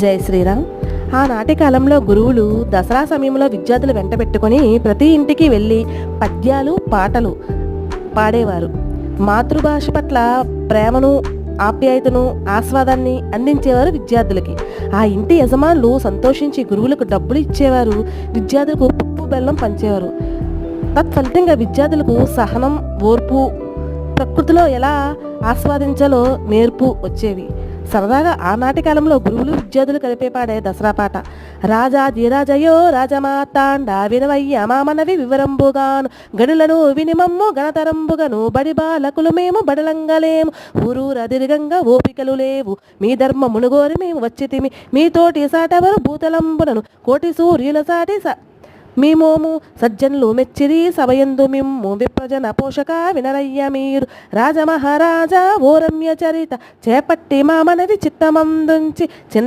జై శ్రీరామ్. ఆనాటి కాలంలో గురువులు దసరా సమయంలో విద్యార్థులు వెంట పెట్టుకొని ప్రతి ఇంటికి వెళ్ళి పద్యాలు పాటలు పాడేవారు. మాతృభాష పట్ల ప్రేమను, ఆప్యాయతను, ఆస్వాదాన్ని అందించేవారు విద్యార్థులకి. ఆ ఇంటి యజమానులు సంతోషించి గురువులకు డబ్బులు ఇచ్చేవారు, విద్యార్థులకు పప్పు బెల్లం పంచేవారు. తత్ఫలితంగా విద్యార్థులకు సహనం, ఓర్పు, ప్రకృతిలో ఎలా ఆస్వాదించాలో నేర్పు వచ్చేవి. సరదాగా ఆనాటి కాలంలో గురువులు విద్యార్థులు కలిపే పాడే దసరా పాట రాజా ధీరాజయో రాజమాతాండ వినవయ్య మామనవి వివరంబుగాను గనులను వినిమమ్ము గణతరంబుగను బడి బాలకులు మేము బడలంగలేము ఊరూరదిరిగంగా ఓపికలు లేవు మీ ధర్మ మునుగోరి మేము వచ్చితిమి మీతోటి సాటవరు భూతలంబునను కోటి సూర్యుల సాటి మీమోము సజ్జనులు మెచ్చిరి సభయందు మిమ్ము విప్రజన పోషక వినరయ్య మీరు రాజమహారాజా ఓ రమ్య చరిత చేపట్టి మామనవి చిత్తమందుంచి చిన్న